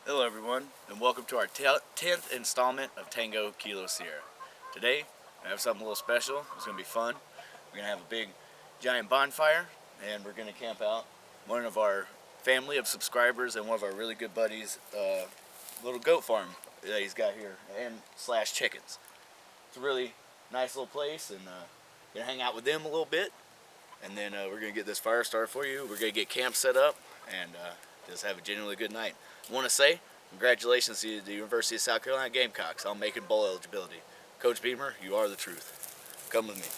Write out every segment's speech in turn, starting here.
Hello everyone, and welcome to our 10th installment of Tango Kilo Sierra. Today, I have something a little special. It's going to be fun. We're going to have a big, giant bonfire, and we're going to camp out. One of our family of subscribers and one of our really good buddies, little goat farm that he's got here, and slash chickens. It's a really nice little place, and going to hang out with them a little bit, and then we're going to get this fire started for you. We're going to get camp set up, and just have a genuinely good night. I want to say congratulations to the University of South Carolina Gamecocks on making bowl eligibility. Coach Beamer, you are the truth. Come with me.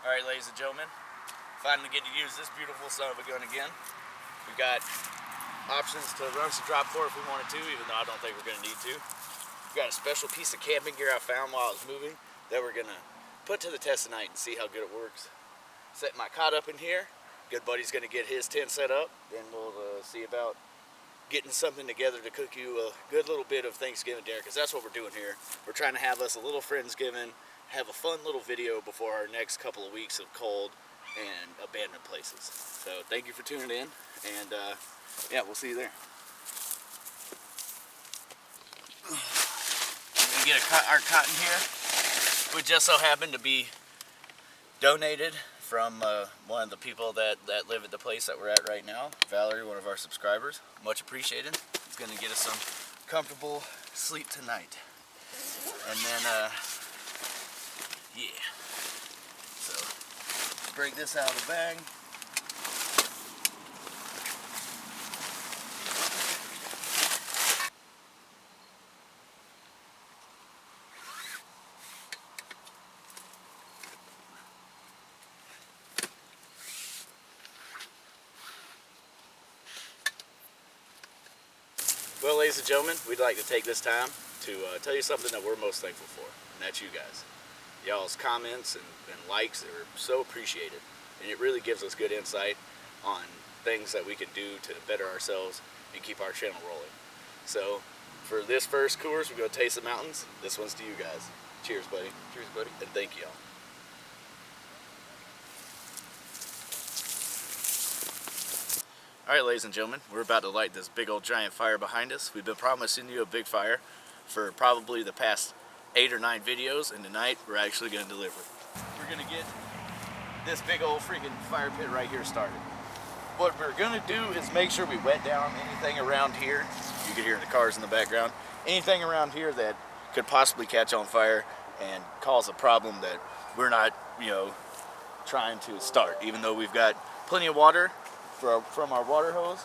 All right, ladies and gentlemen, finally get to use this beautiful son of a gun again. We've got options to run some drop core if we wanted to, even though I don't think we're going to need to. We've got a special piece of camping gear I found while I was moving that we're going to put to the test tonight and see how good it works. Set my cot up in here. Good buddy's going to get his tent set up. Then we'll see about getting something together to cook you a good little bit of Thanksgiving dinner, because that's what we're doing here. We're trying to have us a little Friendsgiving, have a fun little video before our next couple of weeks of cold and abandoned places. So thank you for tuning in, and yeah, we'll see you there. We're going to get our cotton here. We just so happen to be donated from one of the people that live at the place that we're at right now. Valerie, one of our subscribers. Much appreciated. It's going to get us some comfortable sleep tonight. And then, yeah. So, break this out of the bag. Well, ladies and gentlemen, we'd like to take this time to tell you something that we're most thankful for, and that's you guys. Y'all's comments and likes are so appreciated, and it really gives us good insight on things that we can do to better ourselves and keep our channel rolling. So, for this first course, we're going to taste the mountains. This one's to you guys. Cheers, buddy. Cheers, buddy. And thank y'all. Alright, ladies and gentlemen, we're about to light this big old giant fire behind us. We've been promising you a big fire for probably the past 8 or 9 videos, and tonight we're actually going to deliver. We're going to get this big old freaking fire pit right here started. What we're going to do is make sure we wet down anything around here. You can hear the cars in the background. Anything around here that could possibly catch on fire and cause a problem that we're not, trying to start. Even though we've got plenty of water from our water hose,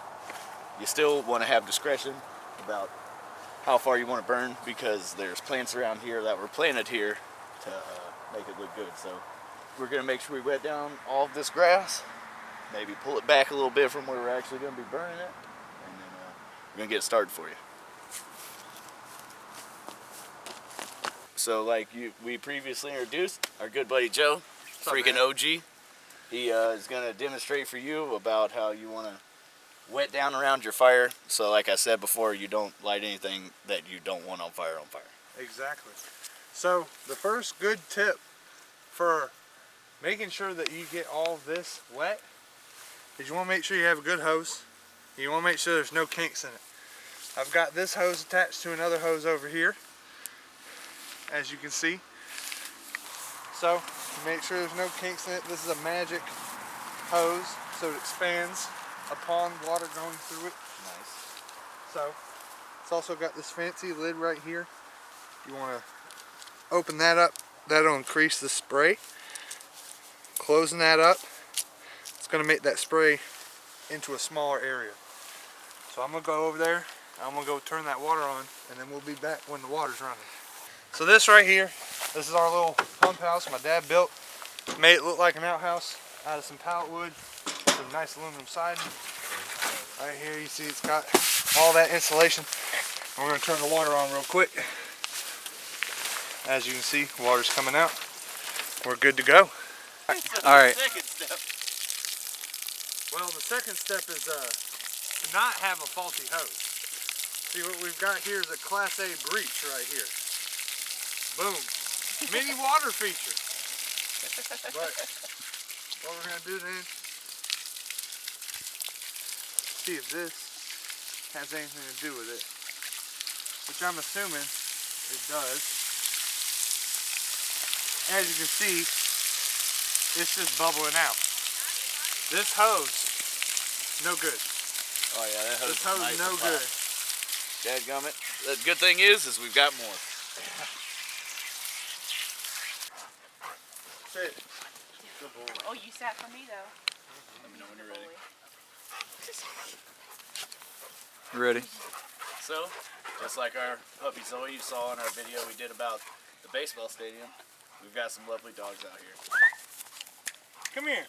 you still want to have discretion about how far you want to burn, because there's plants around here that were planted here to make it look good. So we're going to make sure we wet down all of this grass, maybe pull it back a little bit from where we're actually going to be burning it, and then we're going to get it started for you. So like we previously introduced, our good buddy Joe, freaking OG. He is going to demonstrate for you about how you want to wet down around your fire. So like I said before, you don't light anything that you don't want on fire. Exactly. So the first good tip for making sure that you get all of this wet is you want to make sure you have a good hose. You want to make sure there's no kinks in it. I've got this hose attached to another hose over here, as you can see. So make sure there's no kinks in it. This is a magic hose, so it expands upon water going through it. Nice. So it's also got this fancy lid right here. You want to open that up. That'll increase the spray. Closing that up, it's going to make that spray into a smaller area. So I'm going to go over there. I'm going to go turn that water on, and then we'll be back when the water's running. So this right here, this is our little pump house my dad built. Made it look like an outhouse out of some pallet wood, some nice aluminum siding. Right here you see it's got all that insulation. We're going to turn the water on real quick. As you can see, water's coming out. We're good to go. Alright. Well, the second step is to not have a faulty hose. See, what we've got here is a Class A breach right here. Boom. Mini water feature. But what we're going to do then see if this has anything to do with it, which I'm assuming it does. As you can see, it's just bubbling out. This hose, no good. Oh yeah, that hose This hose nice no good. Dadgummit. The good thing is we've got more. Sit. Good boy. Oh, you sat for me though. Let me know when you're ready. You ready? So, just like our puppy Zoe you saw in our video we did about the baseball stadium, we've got some lovely dogs out here. Come here.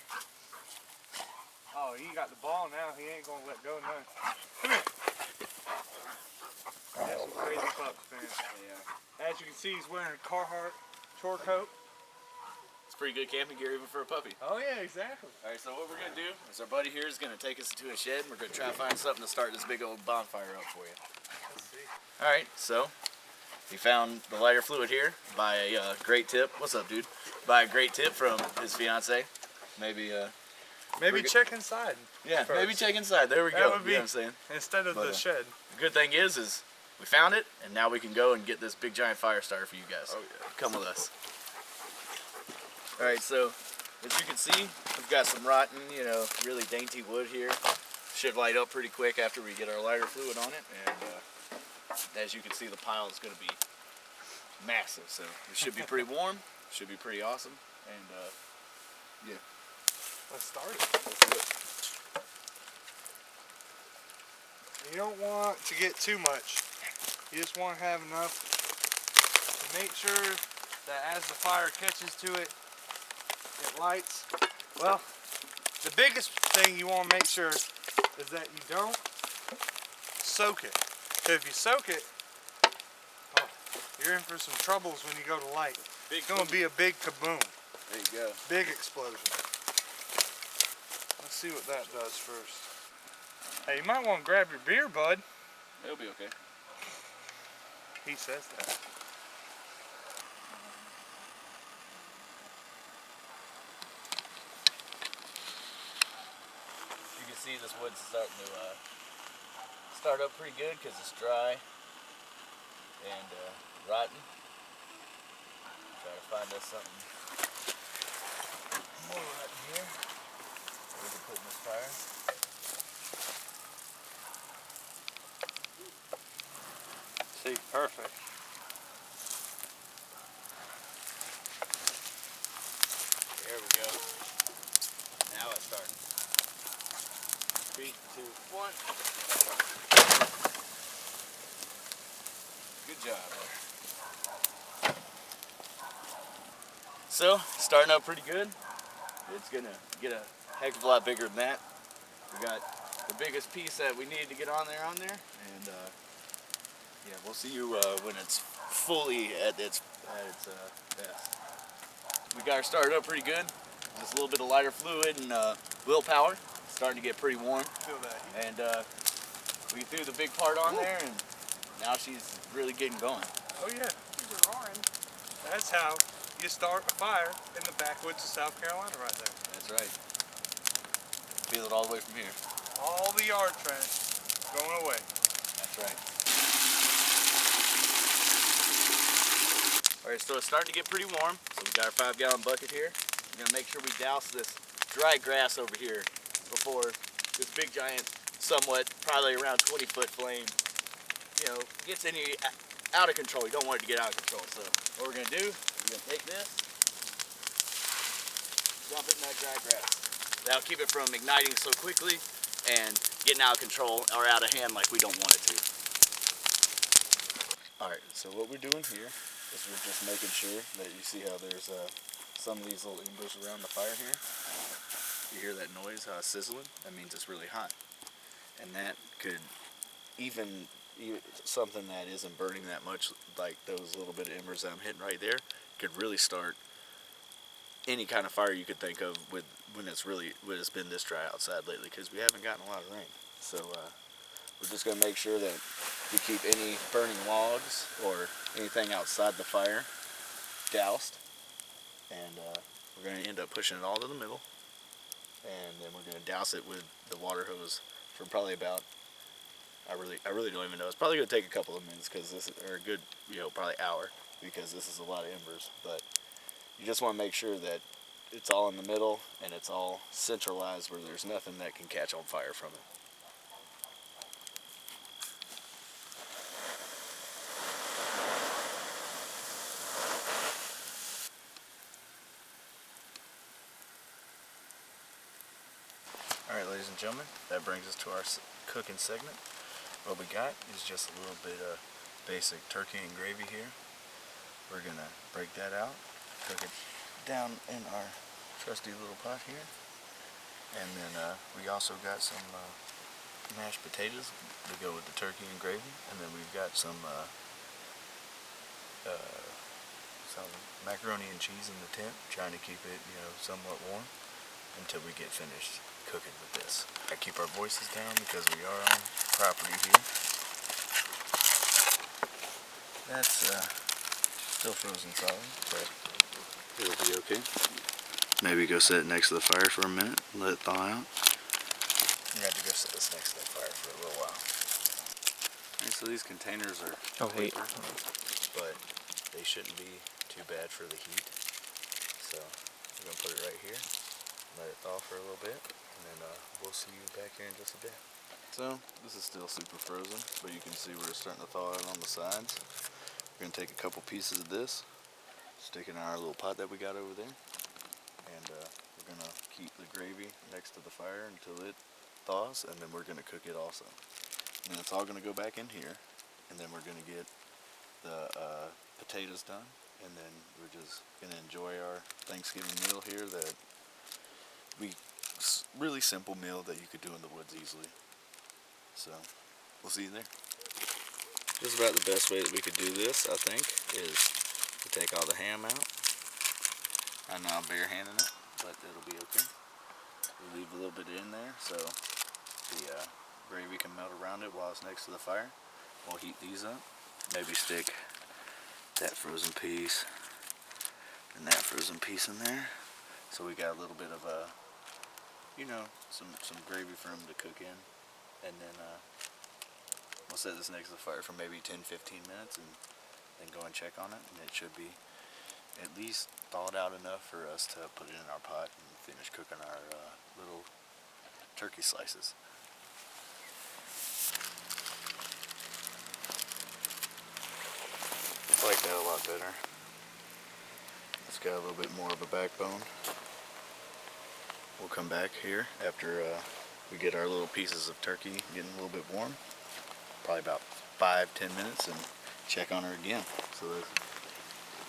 Oh, he got the ball now. He ain't gonna let go none. Come here. That's some crazy pups, man. Yeah. As you can see, he's wearing a Carhartt chore coat. It's pretty good camping gear even for a puppy. Oh yeah, exactly. Alright, so what we're going to do is our buddy here is going to take us to a shed and we're going to try to find something to start this big old bonfire up for you. Let's see. Alright, so he found the lighter fluid here by a great tip. What's up, dude? By a great tip from his fiance. Maybe check inside. Yeah, first. maybe check inside. There we That go. would be, you know what I'm saying? instead of But, the shed. The good thing is we found it, and now we can go and get this big giant fire starter for you guys. Oh yeah. Come with us. Alright, so as you can see, we've got some rotten, really dainty wood here. Should light up pretty quick after we get our lighter fluid on it, and as you can see, the pile is going to be massive, so it should be pretty warm, should be pretty awesome, and yeah. Let's start it. Let's do it. You don't want to get too much. You just want to have enough to make sure that as the fire catches to it, it lights. Well, the biggest thing you want to make sure is that you don't soak it. So if you soak it, you're in for some troubles when you go to light. It's going to be a big kaboom. There you go. Big explosion. Let's see what that does first. Hey, you might want to grab your beer, bud. It'll be okay. He says that. You can see this wood's starting to start up pretty good because it's dry and rotten. Try to find us something more rotten here that we can put in this fire. See, perfect. There we go. Now it's starting. 3, 2, 1. Good job. So, starting out pretty good. It's gonna get a heck of a lot bigger than that. We got the biggest piece that we needed to get on there, and yeah, we'll see you when it's fully at its best. We got her started up pretty good. Just a little bit of lighter fluid and willpower. It's starting to get pretty warm. Feel that. And we threw the big part on there, and now she's really getting going. Oh yeah. You're roaring. That's how you start a fire in the backwoods of South Carolina right there. That's right. Feel it all the way from here. All the yard trash going away. That's right. Alright, so it's starting to get pretty warm. So we got our 5-gallon bucket here. We're gonna make sure we douse this dry grass over here before this big giant, somewhat, probably around 20-foot flame, gets any out of control. You don't want it to get out of control. So what we're gonna do, we're gonna take this, dump it in that dry grass. That'll keep it from igniting so quickly and getting out of control or out of hand like we don't want it to. Alright, so what we're doing here is we're just making sure that you see how there's some of these little embers around the fire here. You hear that noise, how it's sizzling? That means it's really hot. And that could even something that isn't burning that much, like those little bit of embers that I'm hitting right there, could really start any kind of fire you could think of when it's been this dry outside lately, because we haven't gotten a lot of rain. So we're just going to make sure that we keep any burning logs or anything outside the fire doused, and we're going to end up pushing it all to the middle, and then we're going to douse it with the water hose for probably about, I really don't even know. It's probably gonna take a couple of minutes because this is, or a good, probably hour, because this is a lot of embers. But you just want to make sure that it's all in the middle and it's all centralized where there's nothing that can catch on fire from it. Alright, ladies and gentlemen, that brings us to our cooking segment. What we got is just a little bit of basic turkey and gravy here. We're going to break that out, cook it down in our trusty little pot here. And then we also got some mashed potatoes to go with the turkey and gravy. And then we've got some macaroni and cheese in the tent, trying to keep it, somewhat warm until we get finished cooking with this. I keep our voices down because we are on property here. That's still frozen solid, but it'll be okay. Maybe go set it next to the fire for a minute, let it thaw out. You have to go set this next to the fire for a little while. And so these containers are paper, but they shouldn't be too bad for the heat. So we're gonna put it right here. Let it thaw for a little bit, and then we'll see you back here in just a bit. So this is still super frozen, but you can see where it's starting to thaw out on the sides. We're going to take a couple pieces of this, stick it in our little pot that we got over there, and we're going to keep the gravy next to the fire until it thaws, and then we're going to cook it also. And then it's all going to go back in here, and then we're going to get the potatoes done, and then we're just going to enjoy our Thanksgiving meal here that really simple meal that you could do in the woods easily. So we'll see you there. Just about the best way that we could do this, I think, is to take all the ham out. I know I'm barehanding it, but it'll be okay. We'll leave a little bit in there so the gravy can melt around it while it's next to the fire. We'll heat these up. Maybe stick that frozen piece and that frozen piece in there. So we got a little bit of some gravy for them to cook in, and then we'll set this next to the fire for maybe 10-15 minutes, and then go and check on it, and it should be at least thawed out enough for us to put it in our pot and finish cooking our little turkey slices. I like that a lot better. It's got a little bit more of a backbone. We'll come back here after we get our little pieces of turkey getting a little bit warm. Probably about 5-10 minutes, and check on her again. So let's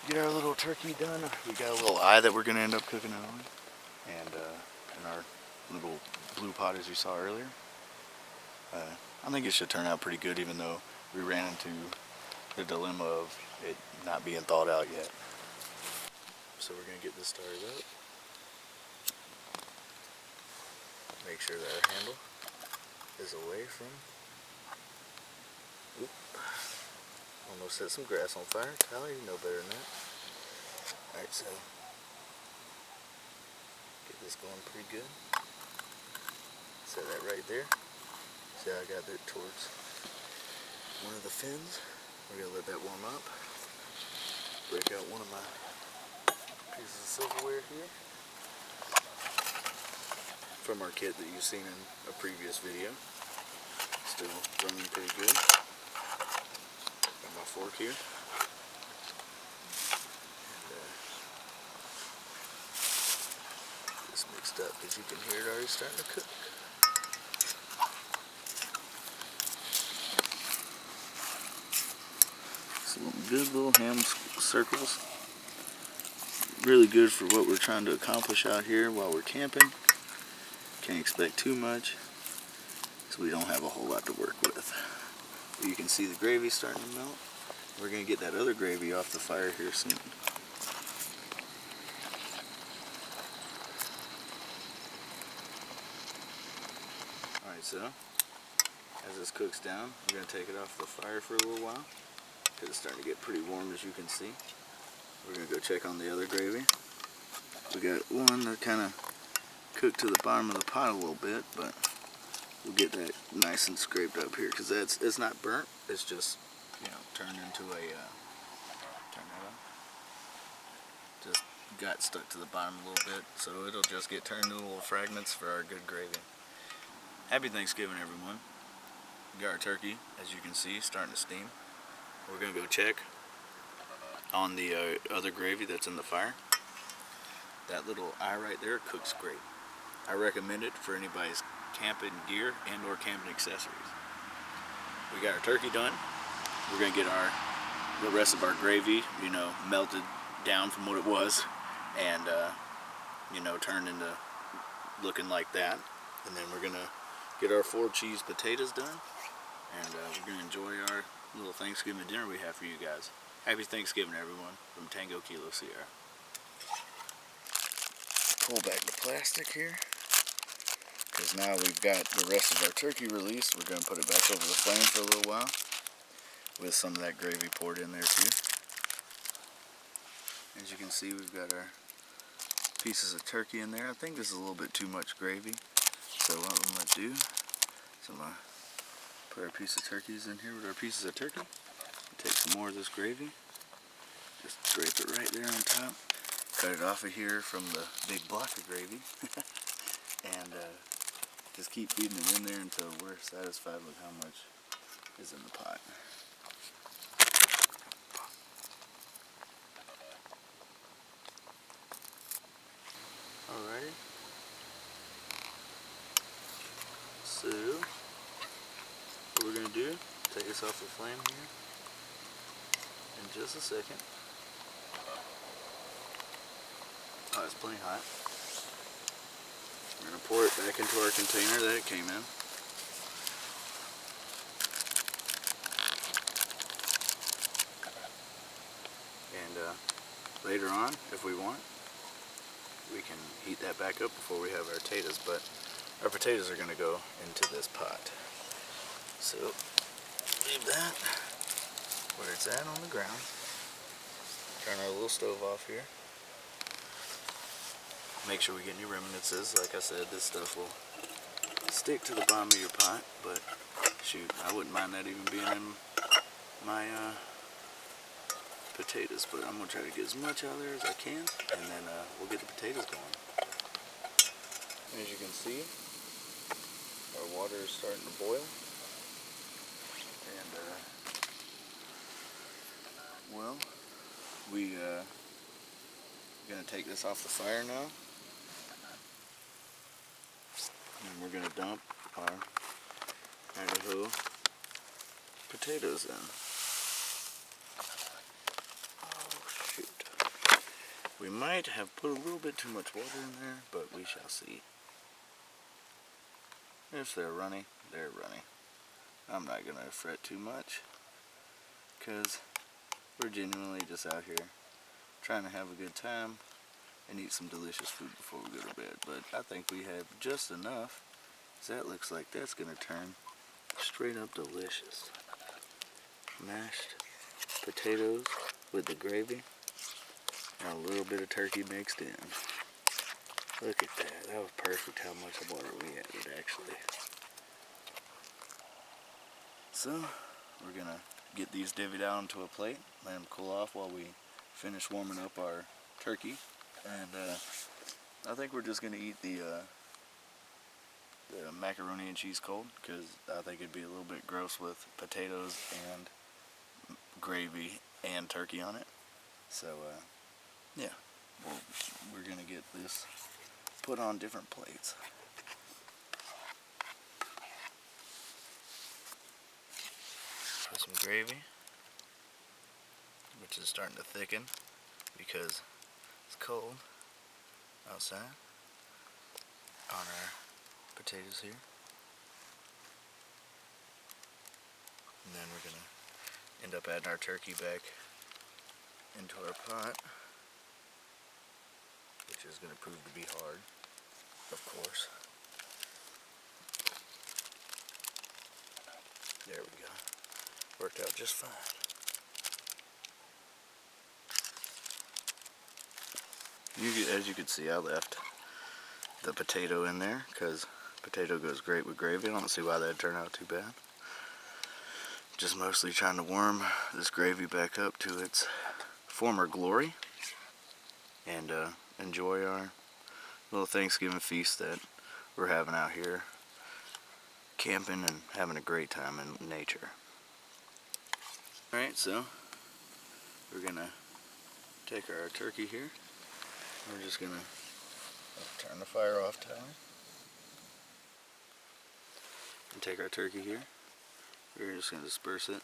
get our little turkey done. We got a little eye that we're going to end up cooking it on. And in our little blue pot as you saw earlier. I think it should turn out pretty good, even though we ran into the dilemma of it not being thawed out yet. So we're going to get this started up. Make sure that our handle is away from. Oop. Almost set some grass on fire. Tyler, you know better than that. Alright, so get this going pretty good. Set that right there. See how I got that towards one of the fins. We're going to let that warm up. Break out one of my pieces of silverware here from our kit that you've seen in a previous video. Still running pretty good. Got my fork here. And this mixed up, as you can hear it already starting to cook. Some good little ham circles. Really good for what we're trying to accomplish out here while we're camping. Can't expect too much, so we don't have a whole lot to work with. You can see the gravy starting to melt. We're going to get that other gravy off the fire here soon. Alright, so as this cooks down, we're going to take it off the fire for a little while, because it's starting to get pretty warm, as you can see. We're going to go check on the other gravy. We got one that kind of cooked to the bottom of the pot a little bit, but we'll get that nice and scraped up here, because it's not burnt. It's just, you know, turned into a turn that on. Just got stuck to the bottom a little bit, so it'll just get turned into little fragments for our good gravy. Happy Thanksgiving, everyone. We got our turkey, as you can see, starting to steam. We're gonna go check on the other gravy that's in the fire. That little eye right there cooks great. I recommend it for anybody's camping gear and or camping accessories. We got our turkey done. We're gonna get the rest of our gravy, you know, melted down from what it was, and you know, turned into looking like that. And then we're gonna get our 4 cheese potatoes done, and we're gonna enjoy our little Thanksgiving dinner we have for you guys. Happy Thanksgiving, everyone, from Tango Kilo Sierra. Pull back the plastic here, because now we've got the rest of our turkey released. We're going to put it back over the flame for a little while, with some of that gravy poured in there too. As you can see, we've got our pieces of turkey in there. I think this is a little bit too much gravy, so what I'm going to do is I'm going to put our piece of turkeys in here with our pieces of turkey. Take some more of this gravy, just scrape it right there on top. Cut it off of here from the big block of gravy, and just keep feeding it in there until we're satisfied with how much is in the pot. Alrighty. So, what we're going to do, take this off the flame here in just a second. Oh, it's plenty hot. We're going to pour it back into our container that it came in. And later on, if we want, we can heat that back up before we have our potatoes, but our potatoes are going to go into this pot. So, leave that where it's at on the ground. Turn our little stove off here. Make sure we get any remnants. Like I said, this stuff will stick to the bottom of your pot, but shoot, I wouldn't mind that even being in my potatoes, but I'm going to try to get as much out of there as I can, and then we'll get the potatoes going. As you can see, our water is starting to boil, and well, we're going to take this off the fire now. And we're going to dump our Idaho potatoes in. Oh shoot. We might have put a little bit too much water in there, but we shall see. If they're runny, they're runny. I'm not going to fret too much, because we're genuinely just out here trying to have a good time and eat some delicious food before we go to bed. But I think we have just enough, so that looks like that's going to turn straight up delicious. Mashed potatoes with the gravy and a little bit of turkey mixed in. Look at that. That was perfect how much water we added, actually. So we're going to get these divvied out onto a plate, let them cool off while we finish warming up our turkey. And I think we're just going to eat the macaroni and cheese cold, because I think it'd be a little bit gross with potatoes and gravy and turkey on it. So yeah, we're going to get this put on different plates. Put some gravy, which is starting to thicken because it's cold outside, on our potatoes here. And then we're going to end up adding our turkey back into our pot, which is going to prove to be hard, of course. There we go. Worked out just fine. As you can see, I left the potato in there because Potato goes great with gravy. I don't see why that'd turn out too bad. Just mostly trying to warm this gravy back up to its former glory and enjoy our little Thanksgiving feast that we're having out here, camping and having a great time in nature. Alright, so we're gonna take our turkey here. We're just gonna turn the fire off, Tyler. And take our turkey here. We're just gonna disperse it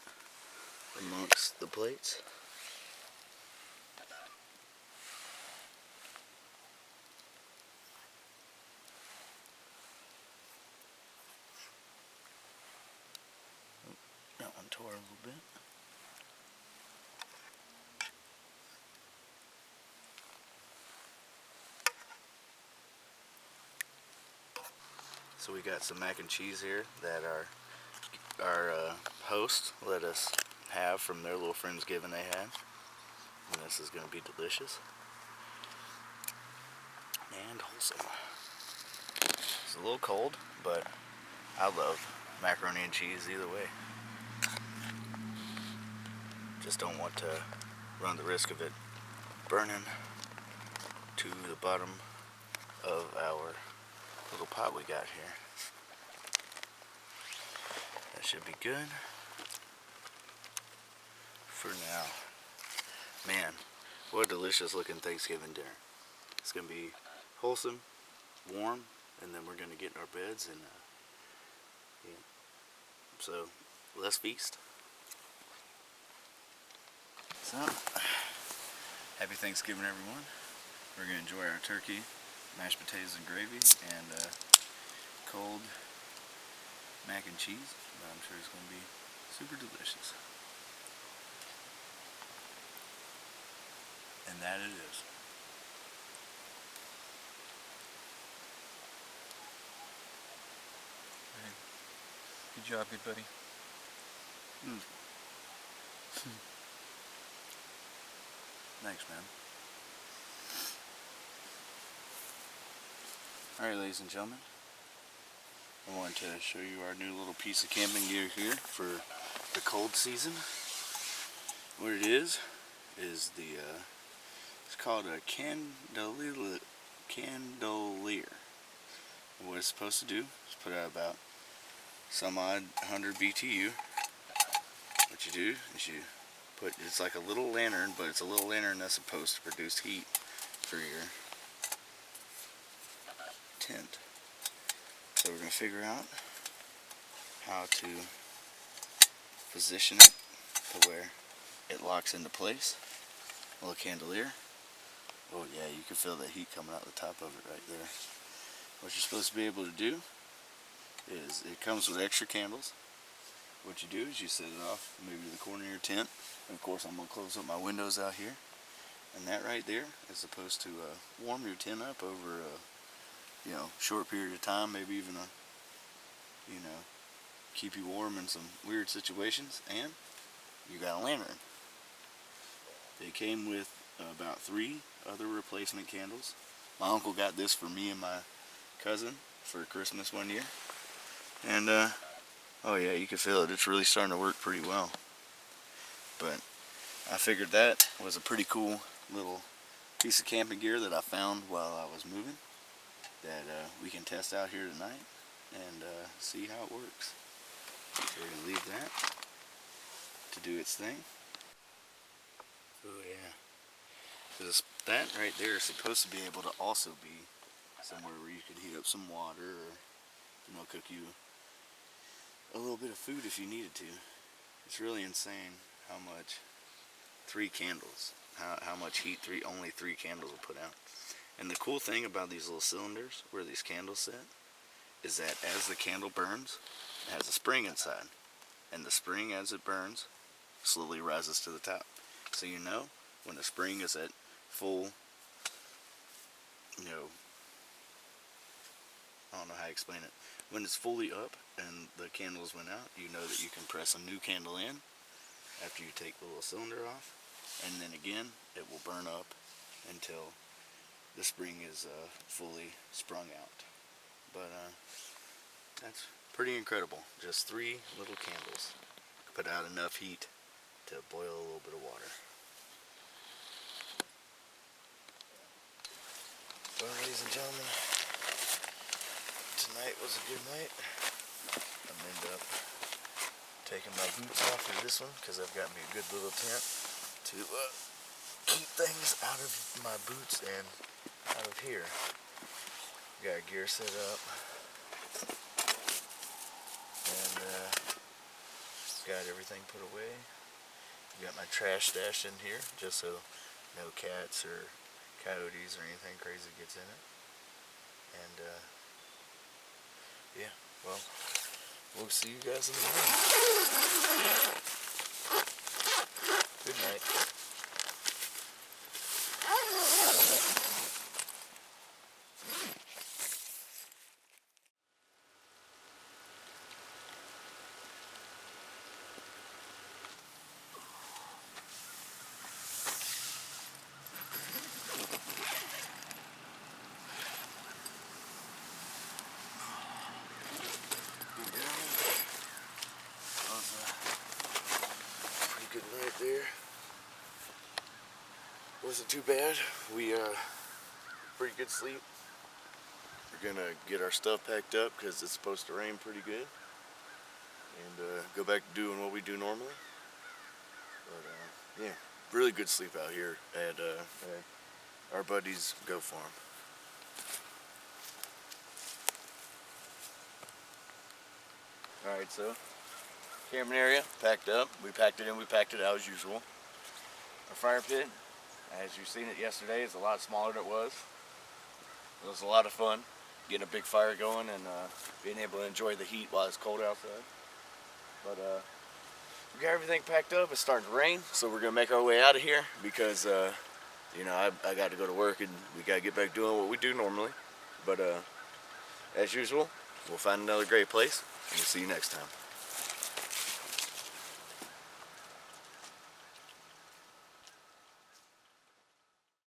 amongst the plates. That one tore a little bit. So we got some mac and cheese here that our host let us have from their little Friendsgiving they had. And this is going to be delicious and wholesome. It's a little cold, but I love macaroni and cheese either way. Just don't want to run the risk of it burning to the bottom of our little pot we got here. That should be good for now. Man, what a delicious looking Thanksgiving dinner. It's gonna be wholesome, warm, and then we're gonna get in our beds and yeah. So let's feast. So happy Thanksgiving, everyone. We're gonna enjoy our turkey, mashed potatoes and gravy, and cold mac and cheese, but I'm sure it's going to be super delicious. And that it is. Good job, good buddy. Thanks, man. Alright, ladies and gentlemen, I wanted to show you our new little piece of camping gear here for the cold season. What it is the, it's called a candelier. And what it's supposed to do is put out about some odd 100 BTU. What you do is you put, it's like a little lantern, but it's a little lantern that's supposed to produce heat for your tent. So we're going to figure out how to position it to where it locks into place. A little candelier. Oh yeah, you can feel the heat coming out the top of it right there. What you're supposed to be able to do is, it comes with extra candles. What you do is you set it off maybe to the corner of your tent. And of course I'm going to close up my windows out here. And that right there is supposed to warm your tent up over short period of time, maybe even keep you warm in some weird situations. And you got a lantern. It came with about 3 other replacement candles. My uncle got this for me and my cousin for Christmas one year. And oh yeah, you can feel it. It's really starting to work pretty well. But I figured that was a pretty cool little piece of camping gear that I found while I was moving, that we can test out here tonight and see how it works. So we're going to leave that to do its thing. Oh yeah. Because that right there is supposed to be able to also be somewhere where you could heat up some water or cook you a little bit of food if you needed to. It's really insane how much 3 candles, how much heat only 3 candles will put out. And the cool thing about these little cylinders where these candles sit is that as the candle burns, it has a spring inside. And the spring, as it burns, slowly rises to the top. So you know when the spring is at full, I don't know how to explain it. When it's fully up and the candles went out, you know that you can press a new candle in after you take the little cylinder off. And then again, it will burn up until the spring is fully sprung out. But That's pretty incredible. Just 3 little candles. Put out enough heat to boil a little bit of water. Well, ladies and gentlemen, tonight was a good night. I'm gonna end up taking my boots off for this one because I've got me a good little tent to keep things out of my boots and out of here. Got gear set up and got everything put away. Got my trash stashed in here just so no cats or coyotes or anything crazy gets in it. And yeah, well, we'll see you guys in the morning. Good night. Pretty good night there. Wasn't too bad. We pretty good sleep. We're gonna get our stuff packed up because it's supposed to rain pretty good, and go back to doing what we do normally. But yeah, really good sleep out here at our buddy's goat farm. Alright, so camping area packed up. We packed it in, we packed it out as usual. Our fire pit, as you've seen it yesterday, is a lot smaller than it was. It was a lot of fun getting a big fire going and being able to enjoy the heat while it's cold outside. But we got everything packed up. It's starting to rain, so we're gonna make our way out of here because you know, I got to go to work and we gotta get back doing what we do normally. But as usual, we'll find another great place and we'll see you next time.